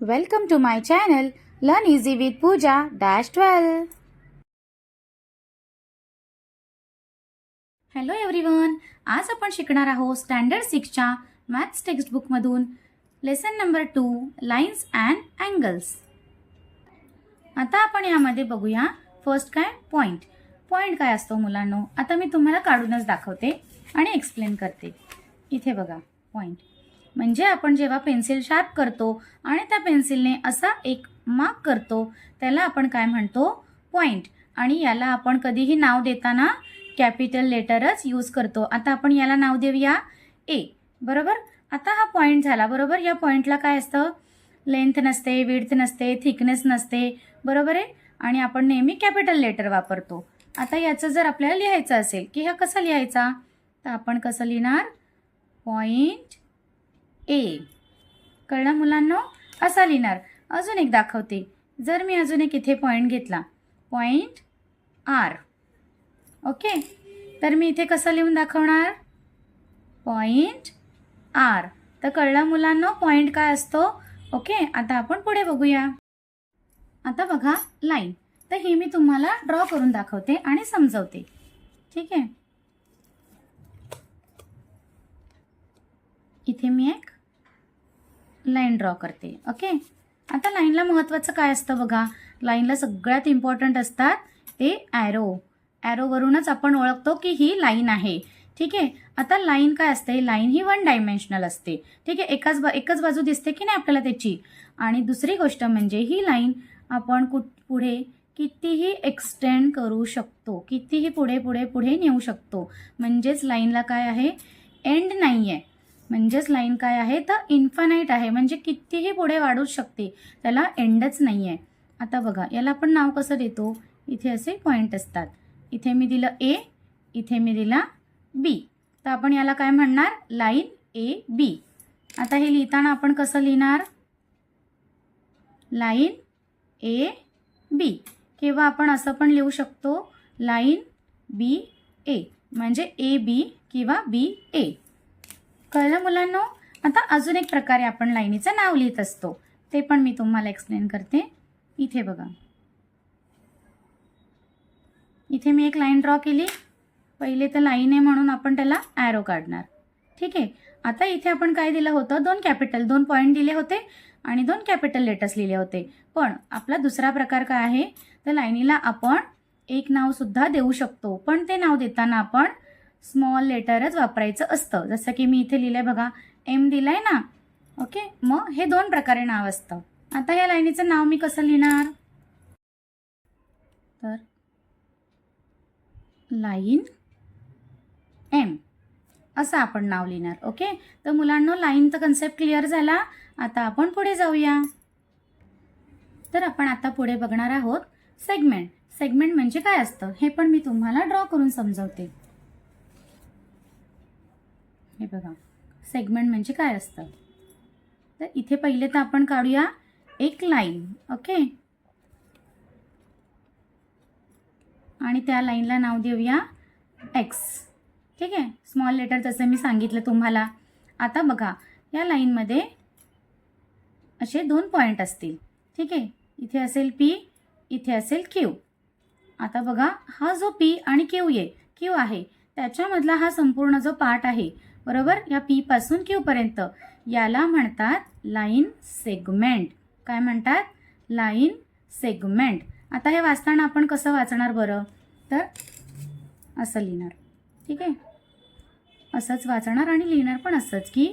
Welcome to my channel Learn Easy with Pooja -12. Hello everyone, आज आपण शिकणार आहोत स्टँडर्ड 6 च्या मॅथ्स टेक्स्टबुक मधून lesson number 2 lines and angles. आता आपण यामध्ये बघूया फर्स्ट काय पॉइंट. पॉइंट काय असतो मुलांनो, आता मी तुम्हाला काढूनच दाखवते आणि एक्सप्लेन करते. इथे बघा पॉइंट म्हणजे आपण जेव्हा पेन्सिल शार्प करतो आणि त्या पेन्सिलने असा एक मार्क करतो त्याला आपण काय म्हणतो पॉइंट. आणि याला आपण कधीही नाव देताना कॅपिटल लेटरच यूज करतो. आता आपण याला नाव देऊया ए, बरोबर. आता हा पॉइंट झाला, बरोबर. या पॉइंटला काय असतं, लेंथ नसते, विड्थ नसते, थिकनेस नसते, बरोबर आहे. आणि आपण नेहमी कॅपिटल लेटर वापरतो. आता याचं जर आपल्याला लिहायचं असेल की हा कसा लिहायचा, तर आपण कसं लिहिणार, पॉइंट ए. कळलं मुलांनो, असा लिहिणार. अजून एक दाखवते. जर मी अजून एक इथे पॉइंट घेतला, पॉइंट आर, ओके, तर मी इथे कसं लिहून दाखवणार, पॉइंट आर. तर कळलं मुलांनो पॉइंट काय असतो. ओके, आता आपण पुढे बघूया. आता बघा लाईन, तर ही मी तुम्हाला ड्रॉ करून दाखवते आणि समजवते, ठीक आहे. इथे मी एक लाईन ड्रॉ करते. ओके, आता लाईनला महत्त्वाचं काय असतं बघा, लाईनला सगळ्यात इम्पॉर्टंट असतात ते ॲरो. ॲरोवरूनच आपण ओळखतो की ही लाईन आहे, ठीक आहे. आता लाईन काय असते, लाईन ही 1 डायमेन्शनल असते, ठीक आहे. एकच बाजू दिसते की नाही आपल्याला त्याची. आणि दुसरी गोष्ट म्हणजे ही लाईन आपण पुढे कितीही एक्सटेंड करू शकतो, कितीही पुढे पुढे पुढे नेऊ शकतो. म्हणजेच लाईनला काय आहे, एंड नाही आहे. म्हणजेच लाईन काय आहे तर इन्फानाईट आहे, म्हणजे कितीही पुढे वाढूच शकते, त्याला एंडच नाही आहे. आता बघा याला आपण नाव कसं देतो, इथे असे पॉईंट असतात. इथे मी दिलं ए, इथे मी दिला बी, तर आपण याला काय म्हणणार, लाईन ए बी. आता हे लिहिताना आपण कसं लिहिणार, लाईन ए बी, किंवा आपण असं पण लिहू शकतो, लाईन बी ए, म्हणजे ए बी किंवा बी ए. कळलं मुलांनो. आता अजून एक प्रकारे आपण लाईनीचं नाव लिहित असतो, ते पण मी तुम्हाला एक्सप्लेन करते. इथे बघा, इथे मी एक लाईन ड्रॉ केली. पहिले तर लाईन आहे म्हणून आपण त्याला ॲरो काढणार, ठीक आहे. आता इथे आपण काय दिलं होतं, 2 पॉईंट दिले होते आणि 2 कॅपिटल लेटर्स लिहिले होते. पण आपला दुसरा प्रकार काय आहे, तर लाईनीला आपण एक नाव सुद्धा देऊ शकतो, पण ते नाव देताना आपण स्मॉल लेटरच वापरायचं असतं. जसं की मी इथे लिहिलंय बघा, एम दिलाय ना, ओके. मग हे 2 प्रकारे नाव असतं. आता या लाईनीचं नाव मी कसं लिहिणार, तर लाईन एम असं आपण नाव लिहिणार. ओके, तर मुलांनो लाईनचा कन्सेप्ट क्लिअर झाला. आता आपण पुढे जाऊया. तर आपण आता पुढे बघणार आहोत सेगमेंट. सेगमेंट म्हणजे काय असतं हे पण मी तुम्हाला ड्रॉ करून समजवते. हे बघा, सेगमेंट म्हणजे काय असतं, तर इथे पहिले तर आपण काढूया एक लाईन, ओके. आणि त्या लाईनला नाव देऊया एक्स, ठीक आहे. स्मॉल लेटर जसं मी सांगितलं तुम्हाला. आता बघा या लाईनमध्ये असे 2 पॉईंट असतील, ठीक आहे. इथे असेल पी, इथे असेल क्यू. आता बघा हा जो पी आणि क्यू आहे त्याच्यामधला हा संपूर्ण जो पार्ट आहे, बरोबर, या पी पासून क्यू पर्यंत, याला म्हणतात लाईन सेगमेंट. काय म्हणतात, लाईन सेगमेंट. आता हे वाचताना आपण कसं वाचणार बरं, तर असं लिहिणार, ठीक आहे. असंच वाचणार आणि लिहिणार पण असंच की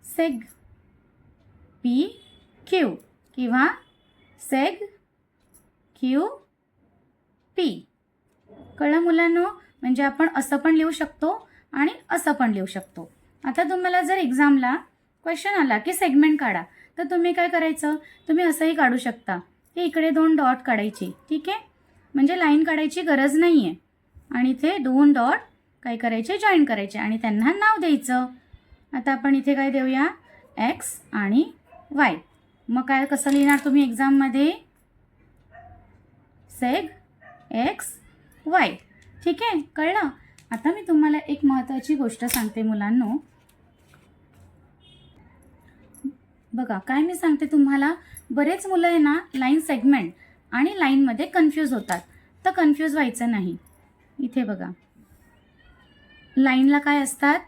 सेग पी क्यू किंवा सेग क्यू पी. कळलं मुलांनो, म्हणजे आपण असं पण लिहू शकतो आणि असं पण लिहू शकतो. आता तुम्हाला जर एक्झामला क्वेश्चन आला की सेगमेंट काढा, तर तुम्ही काय करायचं, तुम्ही असंही काढू शकता की इकडे 2 डॉट काढायचे, ठीक आहे. म्हणजे लाईन काढायची गरज नाही आहे आणि इथे 2 डॉट काय करायचे, जॉईन करायचे आणि त्यांना नाव द्यायचं. आता आपण इथे काय देऊया, एक्स आणि वाय. मग काय कसं लिहिणार तुम्ही एक्झाममध्ये, सेग एक्स वाय, ठीक आहे. कळलं. आता मी तुम्हाला एक महत्त्वाची गोष्ट सांगते मुलांनो. बघा काय मी सांगते तुम्हाला, बरेच मुलं आहे ना लाईन सेगमेंट आणि लाईनमध्ये कन्फ्यूज होतात. तर कन्फ्यूज व्हायचं नाही. इथे बघा लाईनला काय असतात,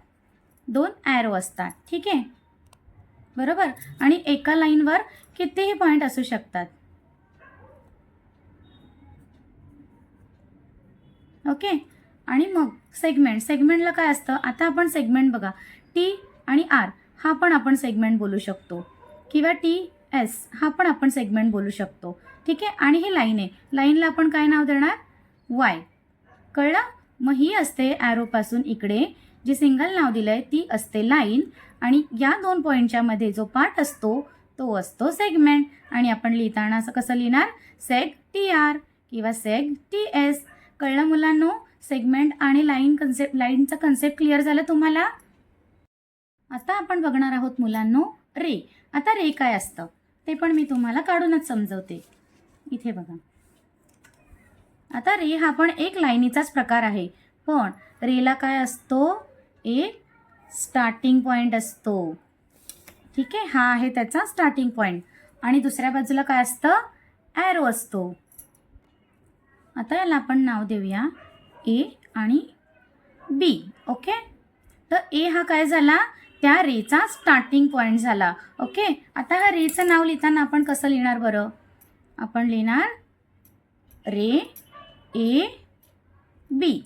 2 ॲरो असतात, ठीक आहे, बरोबर. आणि एका लाईनवर कितीही पॉईंट असू शकतात. ओके. आणि मग सेगमेंटला काय असतं, आता आपण सेगमेंट बघा, टी आणि आर हा पण आपण सेगमेंट बोलू शकतो, किंवा टी एस हा पण आपण सेगमेंट बोलू शकतो, ठीक आहे. आणि ही लाईन आहे, लाईनला आपण काय नाव देणार, वाय. कळलं. मग ही असते ॲरोपासून इकडे जी सिंगल नाव दिलं आहे ती असते लाईन, आणि या 2 पॉईंटच्या मध्ये जो पार्ट असतो तो असतो सेगमेंट. आणि आपण लिहिताना असं कसं लिहिणार, सेग टी आर किंवा सेग टी एस. कळलं मुलांनो, सेगमेंट आणि लाईनचा कन्सेप्ट क्लिअर झालं तुम्हाला. आता आपण बघणार आहोत मुलांनो रे. आता रे काय असतं ते पण मी तुम्हाला काढूनच समजवते. इथे बघा, आता रे हा पण एक लाईनीचाच प्रकार आहे, पण रेला काय असतो, एक स्टार्टिंग पॉईंट असतो, ठीक आहे. हा आहे त्याचा स्टार्टिंग पॉईंट, आणि दुसऱ्या बाजूला काय असतं, ॲरो असतो. आता याला आपण नाव देऊया ए आणि बी. ओके. तर ए हा काय झाला, त्या रेचा स्टार्टिंग पॉईंट झाला. ओके. आता ह्या रेचं नाव लिहिताना आपण कसं लिहिणार बरं, आपण लिहिणार रे ए बी.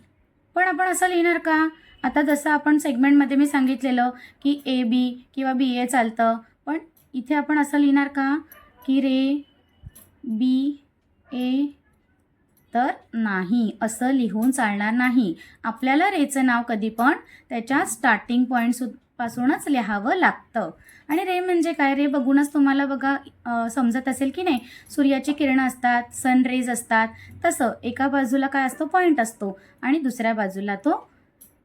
पण आपण असं लिहिणार का, आता जसं आपण सेगमेंटमध्ये मी सांगितलेलं की ए बी किंवा बी ए चालतं, पण इथे आपण असं लिहिणार का की रे बी ए, तर नाही, असं लिहून चालणार नाही. आपल्याला रेचं नाव कधी पण त्याच्या स्टार्टिंग पॉईंटपासूनच लिहावं लागतं. आणि रे म्हणजे काय, रे बघूनच तुम्हाला बघा समजत असेल की नाही, सूर्याची किरणं असतात, सन रेज असतात, तसं एका बाजूला काय असतो, पॉईंट असतो, आणि दुसऱ्या बाजूला तो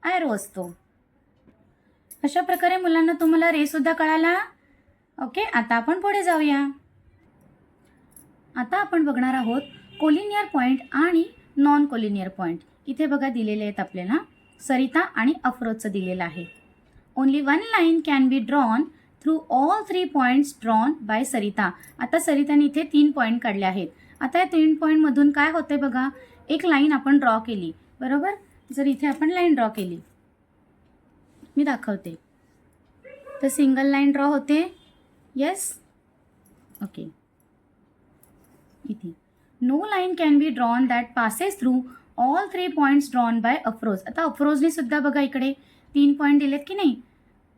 ॲरो असतो. अशा प्रकारे मुलांना तुम्हाला रे सुद्धा कळाला. ओके. आता आपण पुढे जाऊया. आता आपण बघणार आहोत कोलिनियर पॉईंट आणि नॉन कोलिनियर पॉईंट. इथे बघा दिलेले आहेत आपल्याला, सरिता आणि अफरोजचं दिलेलं आहे. Only 1 line can be drawn through all 3 points drawn bye Sarita. आता सरिताने इथे 3 पॉईंट काढले आहेत. आता या 3 पॉईंटमधून काय होते बघा, एक लाईन आपण ड्रॉ केली, बरोबर. जर इथे आपण लाईन ड्रॉ केली, मी दाखवते, तर सिंगल लाईन ड्रॉ होते. येस. ओके. इथे no line can be drawn that passes through all 3 points drawn by Afroz. आता अफरोजने सुद्धा बघा इकडे 3 पॉईंट दिलेत की नाही,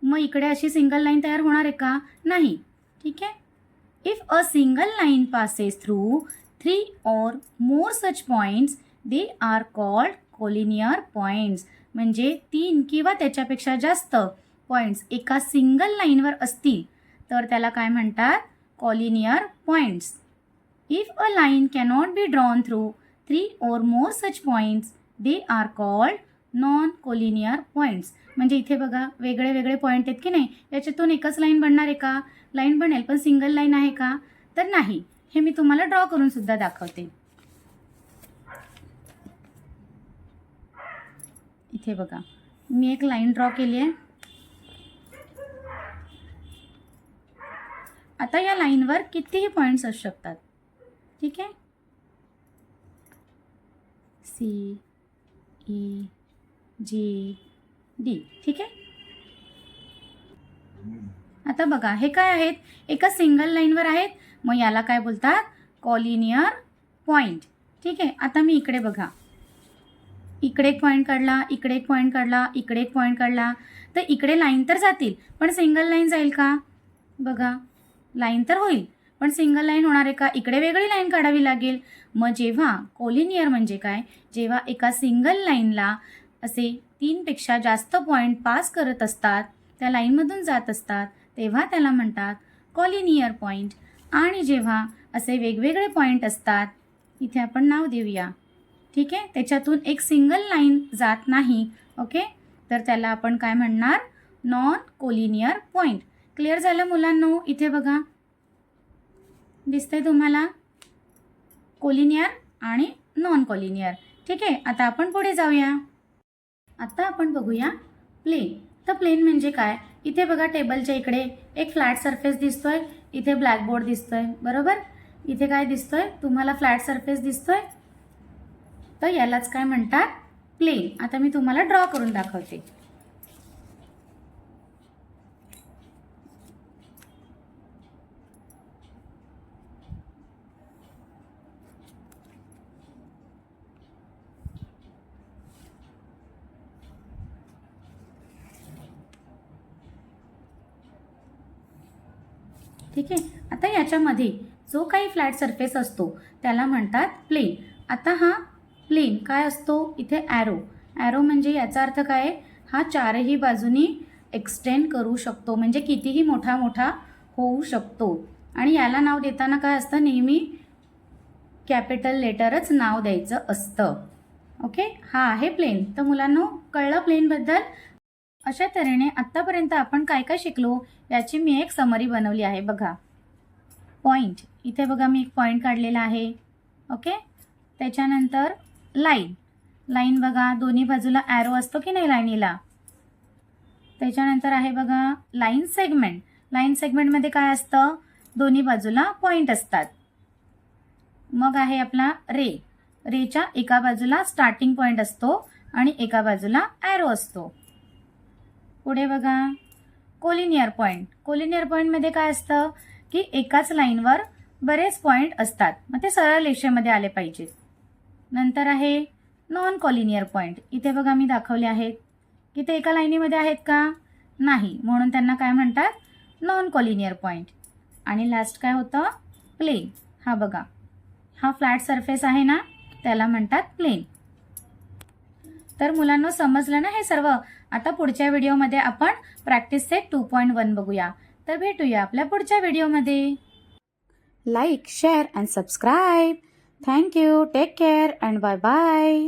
मग इकडे अशी सिंगल लाईन तयार होणार आहे का, नाही, ठीक आहे. If a single line passes through 3 or more such points they are called collinear points. म्हणजे 3 किंवा त्याच्यापेक्षा जास्त पॉईंट्स एका सिंगल लाईनवर असतील तर त्याला काय म्हणतात, collinear points. If a line cannot be drawn through 3 or more such points, they are called non-collinear points. म्हणजे इथे बघा वेगळे वेगळे पॉईंट आहेत की नाही, याच्यातून एकच लाईन बनणार आहे का, लाईन बनेल, पण सिंगल लाईन आहे का, तर नाही. हे मी तुम्हाला ड्रॉ करून सुद्धा दाखवते. इथे बघा मी एक लाईन ड्रॉ केली आहे. आता या लाईनवर कितीही पॉईंट्स असू शकतात, ठीक आहे. सी ई जी डी, ठीक आहे. आता बघा हे काय आहेत, एका सिंगल लाईनवर आहेत, मग याला काय बोलतात, कोलिनियर पॉईंट, ठीक आहे. आता मी इकडे बघा, इकडे एक पॉईंट काढला, इकडे एक पॉईंट काढला, इकडे एक पॉईंट काढला, तर इकडे लाईन तर जातील, पण सिंगल लाईन जाईल का, बघा लाईन तर होईल, पण सिंगल लाईन होणार आहे का, इकडे वेगळी लाईन काढावी लागेल. मग जेव्हा कोलिनियर म्हणजे काय, जेव्हा एका सिंगल लाईनला असे 3 पेक्षा जास्त पॉईंट पास करत असतात, त्या लाईनमधून जात असतात, तेव्हा त्याला म्हणतात कोलिनियर पॉईंट. आणि जेव्हा असे वेगवेगळे पॉईंट असतात, इथे आपण नाव देऊया, ठीक आहे, त्याच्यातून एक सिंगल लाईन जात नाही, ओके, तर त्याला आपण काय म्हणणार, नॉन कोलिनियर पॉईंट. क्लिअर झालं मुलांनो. इथे बघा दिसतंय तुम्हाला कोलिनियर आणि नॉन कोलिनियर, ठीक आहे. आता आपण पुढे जाऊया. आता आपण बघूया प्लेन. तर प्लेन म्हणजे काय, इथे बघा टेबलच्या इकडे एक फ्लॅट सरफेस दिसतोय, इथे ब्लॅकबोर्ड दिसतोय, बरोबर. इथे काय दिसतोय तुम्हाला? फ्लॅट सरफेस दिसतोय. तर यालाच काय म्हणतात? प्लेन. आता मी तुम्हाला ड्रॉ करून दाखवते. ठीक आहे. आता याच्यामध्ये जो काही फ्लॅट सरफेस असतो त्याला म्हणतात प्लेन. आता हा प्लेन काय असतो? इथे ॲरो म्हणजे याचा अर्थ काय? हा चारही बाजूनी एक्सटेंड करू शकतो, म्हणजे कितीही मोठा होऊ शकतो. आणि याला नाव देताना काय असतं? नेहमी कॅपिटल लेटरच नाव द्यायचं असतं. ओके, हा आहे प्लेन. तर मुलांनो, कळलं प्लेनबद्दल? अशा तऱ्हेने आत्तापर्यंत आपण काय काय शिकलो याची मी एक समरी बनवली आहे. बघा, पॉईंट. इथे बघा मी एक पॉईंट काढलेला आहे. ओके, त्याच्यानंतर लाईन बघा, दोन्ही बाजूला ॲरो असतो की नाही लाईनीला. त्याच्यानंतर आहे बघा लाईन सेगमेंटमध्ये काय असतं? दोन्ही बाजूला पॉईंट असतात. मग आहे आपला रेच्या एका बाजूला स्टार्टिंग पॉईंट असतो आणि एका बाजूला ॲरो असतो. पुढे बघा कोलिनियर पॉईंटमध्ये काय असतं की एकाच लाईनवर बरेच पॉईंट असतात, मग ते सरळ रेषेमध्ये आले पाहिजेत. नंतर आहे नॉन कॉलिनियर पॉईंट. इथे बघा मी दाखवले आहेत की ते एका लाईनीमध्ये आहेत का? नाही, म्हणून त्यांना काय म्हणतात? Non collinear point. आणि लास्ट काय होतं? प्लेन. हा बघा, हा फ्लॅट सरफेस आहे ना, त्याला म्हणतात प्लेन. तर मुलांना समजलं ना हे सर्व? आता पुढच्या व्हिडिओमध्ये आपण प्रॅक्टिस सेट 2.1 बघूया. तर भेटूया आपल्या पुढच्या व्हिडिओमध्ये. Like, share and subscribe. Thank you. Take care and bye bye.